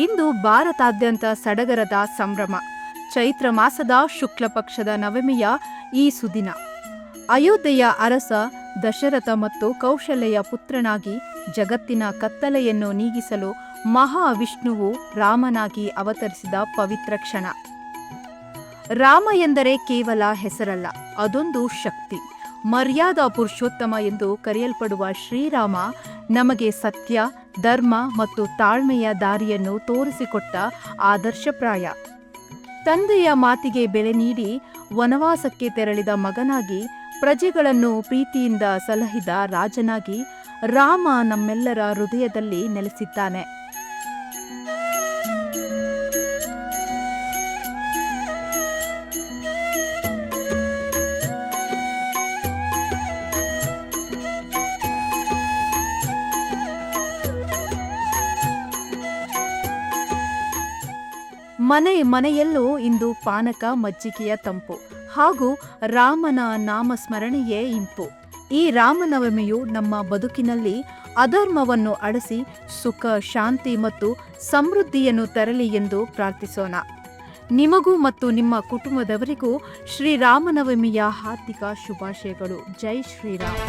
ಇಂದು ಭಾರತಾದ್ಯಂತ ಸಡಗರದ ಸಂಭ್ರಮ. ಚೈತ್ರ ಮಾಸದ ಶುಕ್ಲ ಪಕ್ಷದ ನವಮಿಯ ಈ ಸುದಿನ ಅಯೋಧ್ಯೆಯ ಅರಸ ದಶರಥ ಮತ್ತು ಕೌಶಲ್ಯೆಯ ಪುತ್ರನಾಗಿ ಜಗತ್ತಿನ ಕತ್ತಲೆಯನ್ನು ನೀಗಿಸಲು ಮಹಾವಿಷ್ಣುವು ರಾಮನಾಗಿ ಅವತರಿಸಿದ ಪವಿತ್ರ ಕ್ಷಣ. ರಾಮ ಎಂದರೆ ಕೇವಲ ಹೆಸರಲ್ಲ, ಅದೊಂದು ಶಕ್ತಿ. ಮರ್ಯಾದಾ ಪುರುಷೋತ್ತಮ ಎಂದು ಕರೆಯಲ್ಪಡುವ ಶ್ರೀರಾಮ ನಮಗೆ ಸತ್ಯ, ಧರ್ಮ ಮತ್ತು ತಾಳ್ಮೆಯ ದಾರಿಯನ್ನು ತೋರಿಸಿಕೊಟ್ಟ ಆದರ್ಶಪ್ರಾಯ. ತಂದೆಯ ಮಾತಿಗೆ ಬೆಲೆ ನೀಡಿ ವನವಾಸಕ್ಕೆ ತೆರಳಿದ ಮಗನಾಗಿ, ಪ್ರಜೆಗಳನ್ನು ಪ್ರೀತಿಯಿಂದ ಸಲಹಿದ ರಾಜನಾಗಿ ರಾಮ ನಮ್ಮೆಲ್ಲರ ಹೃದಯದಲ್ಲಿ ನೆಲೆಸಿದ್ದಾನೆ. ಮನೆಯಲ್ಲೂ ಇಂದು ಪಾನಕ, ಮಜ್ಜಿಗೆಯ ತಂಪು ಹಾಗೂ ರಾಮನ ನಾಮಸ್ಮರಣೆಯೇ ಇಂಪು. ಈ ರಾಮನವಮಿಯು ನಮ್ಮ ಬದುಕಿನಲ್ಲಿ ಅಧರ್ಮವನ್ನು ಅಳಿಸಿ ಸುಖ, ಶಾಂತಿ ಮತ್ತು ಸಮೃದ್ಧಿಯನ್ನು ತರಲಿ ಎಂದು ಪ್ರಾರ್ಥಿಸೋಣ. ನಿಮಗೂ ಮತ್ತು ನಿಮ್ಮ ಕುಟುಂಬದವರಿಗೂ ಶ್ರೀರಾಮನವಮಿಯ ಹಾರ್ದಿಕ ಶುಭಾಶಯಗಳು. ಜೈ ಶ್ರೀರಾಮ್.